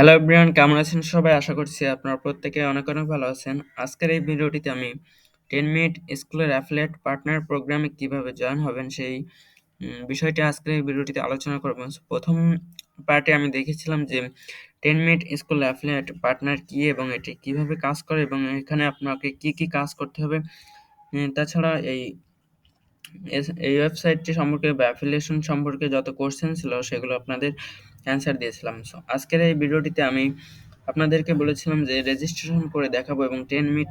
Hello everyone, কেমন আছেন সবাই? আশা করছি আপনারা প্রত্যেকে অনেক অনেক ভালো আছেন। আজকের এই ভিডিওটিতে আমি 10 মিনিট স্কুলের অ্যাফিলিয়েট পার্টনার প্রোগ্রামে কিভাবে জয়েন হবেন সেই বিষয়টি আজকের এই ভিডিওটিতে আলোচনা করব। প্রথম পার্টে আমি দেখেছিলাম যে 10 মিনিট স্কুল অ্যাফিলিয়েট পার্টনার কি এবং এটি কিভাবে কাজ করে এবং এখানে আপনাকে কি কাজ করতে হবে। তাছাড়া এই ওয়েবসাইটটি সম্পর্কে বা অ্যাফিলিয়েশন সম্পর্কে যত কোশ্চেন ছিল সেগুলো আপনাদের অ্যান্সার দিয়েছিলাম। সো আজকের এই ভিডিওটিতে আমি আপনাদেরকে বলেছিলাম যে রেজিস্ট্রেশন করে দেখাবো এবং 10 মিনিট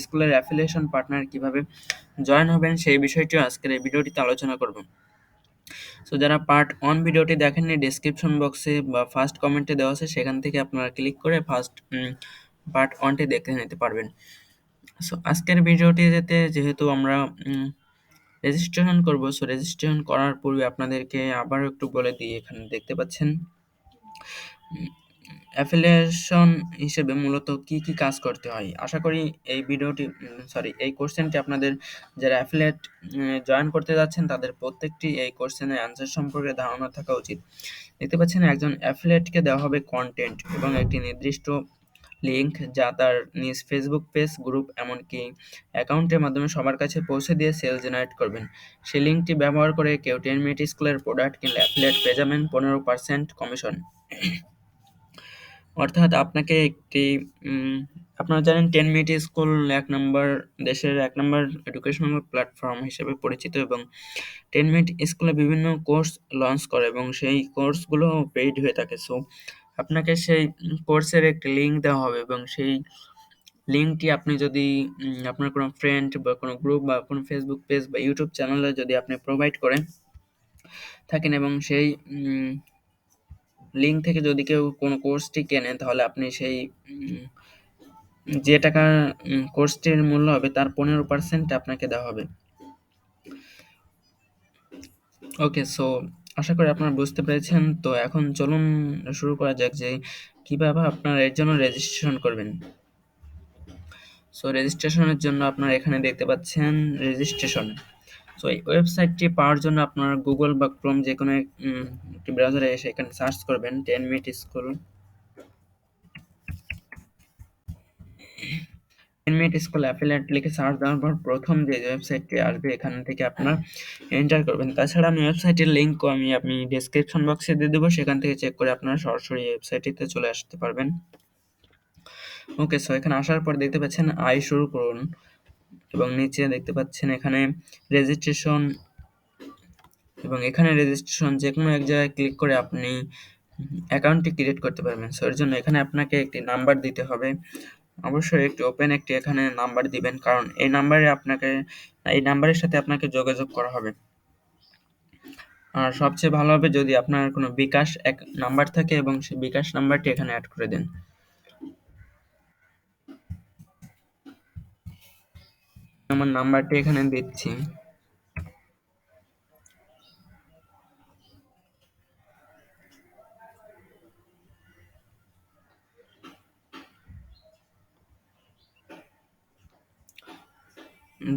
স্কুলের অ্যাফিলিয়েশন পার্টনার কিভাবে জয়েন হবেন সেই বিষয়টিও আজকের এই ভিডিওটিতে আলোচনা করব। সো যারা পার্ট 1 ভিডিওটি দেখেননি, ডেসক্রিপশন বক্সে বা ফার্স্ট কমেন্টে দেওয়া আছে, সেখান থেকে আপনারা ক্লিক করে পার্ট 1টি দেখে নিতে পারবেন। সো আজকের ভিডিওটি যেহেতু আমরা রেজিস্ট্রেশন করব, সো রেজিস্ট্রেশন করার পূর্বে আপনাদেরকে আবারও একটু বলে দিই। এখানে দেখতে পাচ্ছেন অ্যাফিলিয়েশন হিসেবে মূলত কি কাজ করতে হয়। আশা করি এই কোশ্চেনটি আপনাদের যারা অ্যাফিলিয়েট জয়েন করতে যাচ্ছেন তাদের প্রত্যেকটি এই কোশ্চেনের অ্যান্সার সম্পর্কে ধারণা থাকা উচিত। দেখতে পাচ্ছেন একজন অ্যাফিলিয়েটকে দেওয়া হবে কন্টেন্ট এবং একটি নির্দিষ্ট লিঙ্ক যা তার নিজ ফেসবুক পেজ, গ্রুপ, এমনকি অ্যাকাউন্টের মাধ্যমে সবার কাছে পৌঁছে দিয়ে সেল জেনারেট করবেন। সেই লিঙ্কটি ব্যবহার করে কেউ 10 মিনিট স্কুলের প্রোডাক্ট কিনলে অ্যাফিলিয়েট পেয়ে যাবেন 15% কমিশন। অর্থাৎ আপনারা জানেন 10 মিনিট স্কুল দেশের ১ নম্বর এডুকেশনাল প্ল্যাটফর্ম হিসেবে পরিচিত এবং 10 মিনিট স্কুলে বিভিন্ন কোর্স লঞ্চ করে এবং সেই কোর্সগুলো পেইড হয়ে থাকে। সো আপনাকে সেই কোর্সের একটি লিঙ্ক দেওয়া হবে এবং সেই লিঙ্কটি আপনি যদি আপনার কোনো ফ্রেন্ড বা কোনো গ্রুপ বা কোনো ফেসবুক পেজ বা ইউটিউব চ্যানেলে যদি আপনি প্রোভাইড করে থাকেন এবং সেই লিঙ্ক থেকে যদি কেউ কোনো কোর্সটি কেনে, তাহলে আপনি সেই যে টাকা কোর্সটির মূল্য হবে তার 15% আপনাকে দেওয়া হবে। ওকে, সো আশা করি আপনারা বুঝতে পেরেছেন। তো এখন চলুন শুরু করা যাক যে কিভাবে আপনারা এর জন্য রেজিস্ট্রেশন করবেন। সো রেজিস্ট্রেশনের জন্য আপনারা এখানে দেখতে পাচ্ছেন রেজিস্ট্রেশন। সো এই ওয়েবসাইটটি পাওয়ার জন্য আপনারা গুগল বা ক্রোম যে কোনো একটি ব্রাউজারে এসে এখানে সার্চ করবেন 10 minute school. 10 minute school affiliate লিখে সার্চ দেওয়ার পর প্রথম যে ওয়েবসাইটটি আসবে এখান থেকে আপনারা এন্টার করবেন। তাছাড়া আমি ওয়েবসাইটের লিঙ্কও আমি ডেসক্রিপশন বক্সে দিয়ে দেবো, সেখান থেকে চেক করে আপনারা সরাসরি ওয়েবসাইটটিতে চলে আসতে পারবেন। ওকে, সো এখানে আসার পর দেখতে পাচ্ছেন আয় শুরু করুন এবং নিচে দেখতে পাচ্ছেন এখানে রেজিস্ট্রেশন এবং এখানে রেজিস্ট্রেশন যে কোনো এক জায়গায় ক্লিক করে আপনি অ্যাকাউন্টটি ক্রিয়েট করতে পারবেন। সো এর জন্য এখানে আপনাকে একটি নাম্বার দিতে হবে। অবশ্যই একটি এখানে নাম্বার দিবেন, কারণ এই নাম্বারের সাথে আপনাকে যোগাযোগ করা হবে। আর সবচেয়ে ভালো হবে যদি আপনার কোনো বিকাশ এক নাম্বার থাকে এবং সেই বিকাশ নাম্বারটি এখানে অ্যাড করে দেন। আমার নাম্বারটি এখানে দিচ্ছি।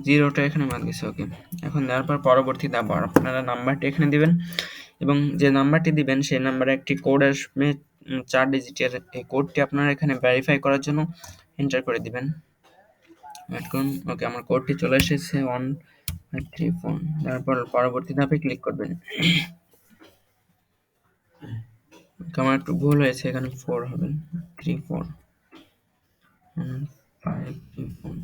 জিরোটা এখানে বাদ গেছে। ওকে, এখন দেওয়ার পর পরবর্তীতে আবার আপনারা নাম্বারটি এখানে দিবেন এবং যে নাম্বারটি দিবেন সেই নাম্বারে একটি কোড আসবে 4 ডিজিটের। এই কোডটি আপনারা এখানে ভেরিফাই করার জন্য এন্টার করে দিবেন। ওয়েট করুন। ওকে, আমার কোডটি চলে এসেছে 1534। তারপর পরবর্তী ধাপে ক্লিক করবেন। আমার একটু ভুল হয়েছে, এখানে 4 হবে, 34 534।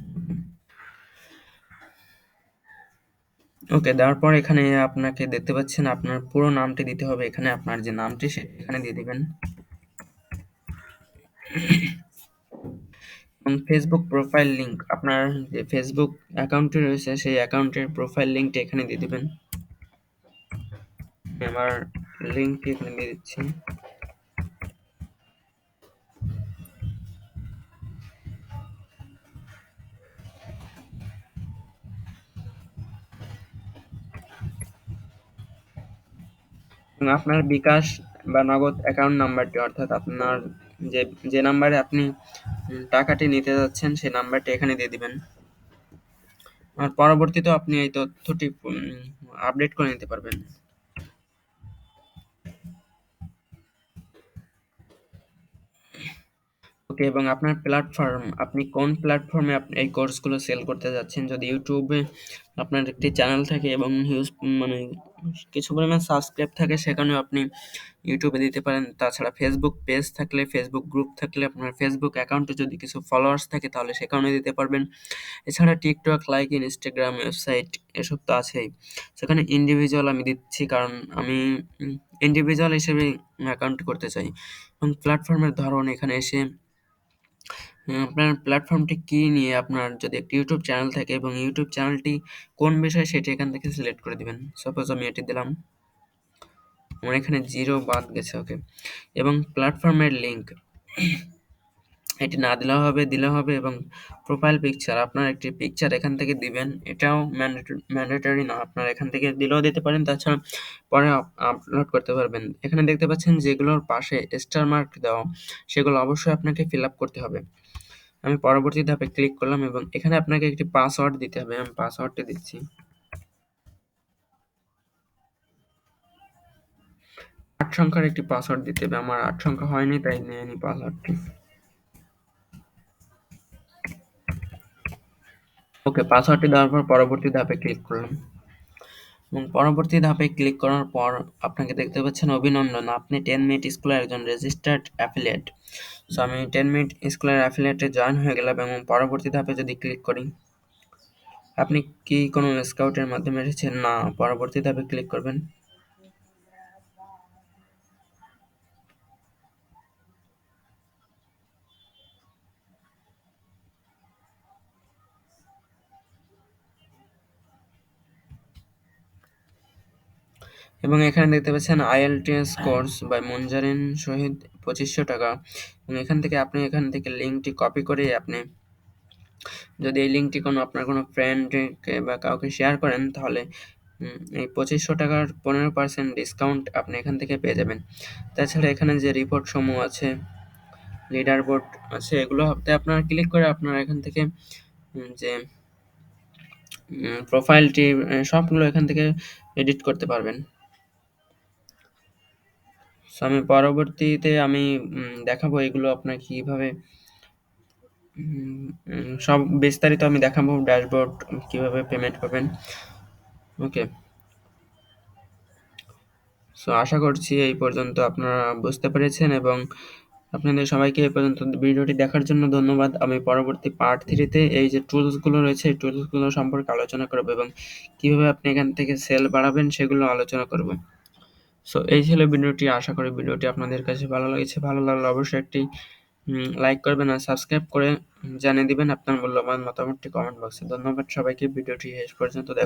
ওকে, দেওয়ার পর এখানে আপনাকে দেখতে পাচ্ছেন আপনার পুরো নামটি দিতে হবে। এখানে আপনার যে নামটি সেটা এখানে দিয়ে দিবেন এবং ফেসবুক প্রোফাইল লিংক, আপনার যে ফেসবুক অ্যাকাউন্টটি রয়েছে সেই অ্যাকাউন্টের প্রোফাইল লিংকটি এখানে দিয়ে দিবেন। আমার লিংকটি এখানে দিয়ে দিচ্ছি। এবং আপনার বিকাশ বা নগদ অ্যাকাউন্ট নাম্বারটি, অর্থাৎ আপনার যে নাম্বারে আপনি টাকাটি নিতে যাচ্ছেন সেই নাম্বারটি এখানে দিয়ে দিবেন। আর পরবর্তীতে আপনি এই তথ্যটি আপডেট করে নিতে পারবেন। ওকে, এবং আপনার প্ল্যাটফর্ম, আপনি কোন প্ল্যাটফর্মে আপনি এই কোর্সগুলো সেল করতে যাচ্ছেন? যদি ইউটিউবে আপনার একটি চ্যানেল থাকে এবং মানে কিছু পরিমাণ সাবস্ক্রাইব থাকে, সেখানেও আপনি ইউটিউবে দিতে পারেন। তাছাড়া ফেসবুক পেজ থাকলে, ফেসবুক গ্রুপ থাকলে, আপনার ফেসবুক অ্যাকাউন্টে যদি কিছু ফলোয়ার্স থাকে তাহলে সেখানেও দিতে পারবেন। এছাড়া টিকটক, লাইক, ইনস্টাগ্রাম, ওয়েবসাইট এসব তো আছেই। সেখানে ইন্ডিভিজুয়াল আমি দিচ্ছি, কারণ আমি ইন্ডিভিজুয়াল হিসেবে অ্যাকাউন্ট করতে চাই। এবং প্ল্যাটফর্মের ধরন, এখানে এসে আপনার প্ল্যাটফর্মটি কী নিয়ে, আপনার যদি একটি ইউটিউব চ্যানেল থাকে এবং ইউটিউব চ্যানেলটি কোন বিষয় সেটি এখান থেকে সিলেক্ট করে দিবেন। সাপোজ আমি এটি দিলাম, আমার এখানে 0 বাদ গেছে, ওকে। এবং প্ল্যাটফর্মের লিঙ্ক এটি না দিলেও হবে, দিলেও হবে। এবং প্রোফাইল পিকচার, আপনার একটি পিকচার এখান থেকে দিবেন, এটাও ম্যান্ডেটরি না, আপনার এখান থেকে দিলেও দিতে পারেন, তাছাড়া পরে আপলোড করতে পারবেন। এখানে দেখতে পাচ্ছেন যেগুলোর পাশে স্টার মার্ক দেওয়া, সেগুলো অবশ্যই আপনাকে ফিল আপ করতে হবে। আমি পরবর্তী ধাপে ক্লিক করলাম এবং এখানে আপনাকে একটি পাসওয়ার্ড দিতে হবে। আমি পাসওয়ার্ডটি দিচ্ছি। 8 সংখ্যার একটি পাসওয়ার্ড দিতে হবে। আমার 8 সংখ্যা হয়নি, তাই নিয়ে নিই পাসওয়ার্ডটি। ওকে, পাসওয়ার্ডটি দেওয়ার পর পরবর্তী ধাপে ক্লিক করলাম। এবং পরবর্তী ধাপে ক্লিক করার পর আপনাকে দেখতে পাচ্ছেন অভিনন্দন, আপনি 10 মিনিট স্কুলের একজন রেজিস্টার্ড অ্যাফিলিয়েট। সো আমি 10 মিনিট স্কুলের অ্যাফিলিয়েটে জয়েন হয়ে গেলাম এবং পরবর্তী ধাপে যদি ক্লিক করি, আপনি কি কোনো স্কাউটের মাধ্যমে এসেছেন? না, পরবর্তী ধাপে ক্লিক করবেন। এবং এখানে দেখতে পাচ্ছেন IELTS কোর্স বাই মুনজারিন শহীদ 2500 টাকা। এবং এখান থেকে লিঙ্কটি কপি করে আপনি যদি এই লিঙ্কটি আপনার কোনো ফ্রেন্ডকে বা কাউকে শেয়ার করেন, তাহলে এই 2500 টাকার 15% ডিসকাউন্ট আপনি এখান থেকে পেয়ে যাবেন। তাছাড়া এখানে যে রিপোর্ট সমূহ আছে, লিডার বোর্ড আছে, এগুলোতে আপনারা ক্লিক করে আপনারা এখান থেকে যে প্রোফাইলটি সবগুলো এখান থেকে এডিট করতে পারবেন। সো আমি পরবর্তীতে দেখাবো এগুলো আপনার কিভাবে সব বিস্তারিত আমি দেখাবো, ড্যাশবোর্ড কিভাবে পেমেন্ট করবেন। ওকে, সো আশা করছি এই পর্যন্ত আপনারা বুঝতে পেরেছেন, এবং আপনাদের সবাইকে এই পর্যন্ত ভিডিওটি দেখার জন্য ধন্যবাদ। আমি পরবর্তী পার্ট 3-তে এই যে টুলসগুলো রয়েছে, এই টুলসগুলো সম্পর্কে আলোচনা করব এবং কিভাবে আপনি এখান থেকে সেল বাড়াবেন সেগুলো আলোচনা করব। সো এই ছিল ভিডিওটি। আশা করি ভিডিওটি আপনাদের কাছে ভালো লেগেছে। ভালো লাগলে অবশ্যই একটি লাইক করবেন আর সাবস্ক্রাইব করে জানিয়ে দিবেন আপনার মূল্যবান মতামতটি কমেন্ট বক্সে। ধন্যবাদ সবাইকে ভিডিওটি শেষ পর্যন্ত দেখার